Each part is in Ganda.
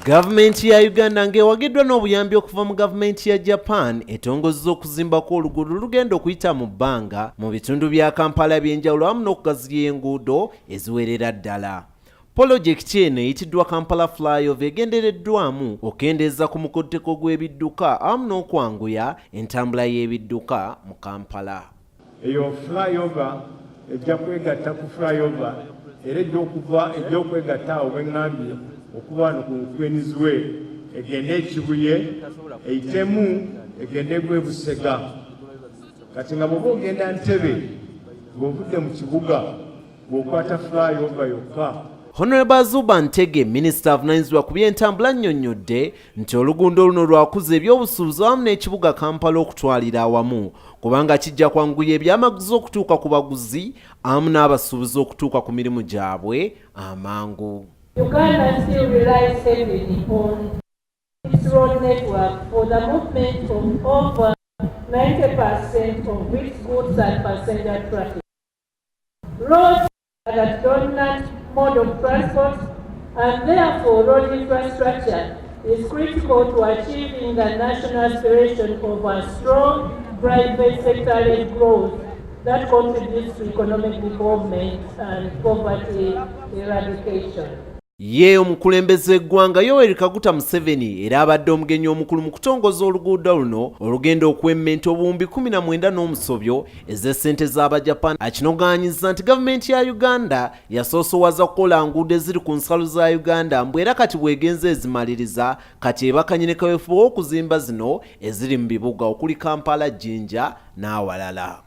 Gavumenti ya Uganda ng'ewagiddwa n'obuyambi okuva mu gavumenti ya Japan etongozza okuzimbako oluguudo olugenda okuyita mu bbanga mu bitundu bya Kampala by'enjawulo awamu n'okugaziya enguudo eziwerera ddala. Pulojekiti eno eyitiddwa Kampala Fly egenderereddwaamu okendeeza ku Mugotteko gw'ebidduka awamu n'okwanguya entambula y'ebidduka mu Kampala. Eyo flyover ejja kwegatta ku flyover era ejja okwegatta awo bw'eŋŋambye okuba wano ku Kwenizwe egende Kibuye eyitemu egende Busega kati nga bw'oba ogenda Ntebe ng'ovudde mu kibuga bw'okwata flyover yokka. Honorable Zuba Ntege, Minister avunaanyizibwa ku by'entambula annyonnyodde nti oluguudo luno lwakuza ebyobusuubuzi awamu n'ekibuga Kampala okutwalira awamu kubanga kijja kwanguya ebyamaguzi okutuuka ku baguzi awamu n'abasuubuzi okutuuka ku mirimu gyabwe amangu. Uganda still relies heavily on its road network for the movement of over 90% of its goods and passenger traffic. Roads are the dominant mode of transport, and therefore road infrastructure is critical to achieving the national aspiration of a strong private sector-led growth that contributes to economic development and poverty eradication. Ye omukulembeze eggwanga Yoweri Kaguta Museveni era abadde omugenyi omukulu mu kutongoza oluguudo luno olugenda okwemmenta obuwumbi 19 n'omusobyo ez'essente z'Abajapan akinogaanyiza nti gavumenti ya Uganda yasoosowaza kukola nguudo eziri ku nsalo za Uganda mbwe era kati bwegenze ezimaliriza kati ebakanye ne kaweefube okuzimba zino eziri mu bibuga okuli Kampala, Jinja n'awalala.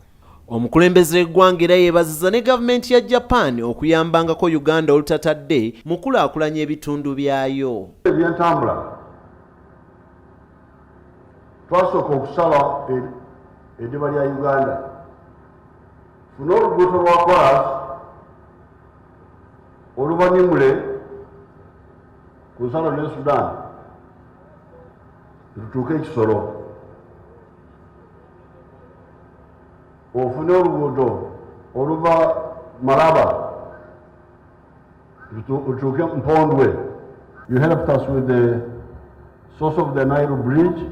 Omukulembeze eggwanga era yeebaziza ne gavumenti ya Japan okuyambangako Uganda olutatadde mu kulaakulanya ebitundu byayo. Ebyentambula twasooka okusala eddiba lya Uganda funa oluguudo lwa kolas oluva Nimule ku nsalo ne Sudan lutuuke Kisoro. Ofune oluguudo oluva Malaba lutuuke Mpondwe. You helped us with the source of the Nile Bridge.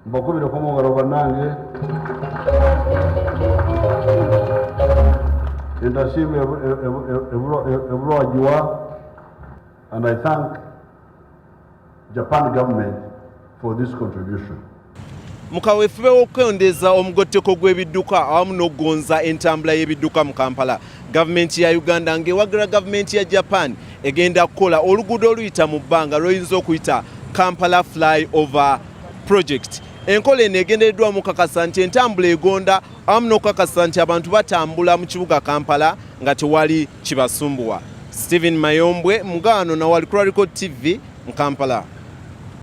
Mbakubire ko mungalo banange endashime ebulwajiwa, and I thank Japan government for this contribution. Mukaweefube w'okwongeza omugotteko gw'ebidduka awamu n'okugonza entambula y'ebidduka mu Kampala, gavumenti ya Uganda ng'ewagira gavumenti ya Japan egenda kukola oluguudo oluyita mu bbanga lw'oyinza okuyita Kampala Fly over project. Enkola eno egendereddwamu okukakasa nti entambula egonda awamu n'okukakasa nti abantu batambula mu kibuga Kampala nga tewali kibasumbuwa. Stephen Mayombwe, Mugano na Wali Record TV mu Kampala.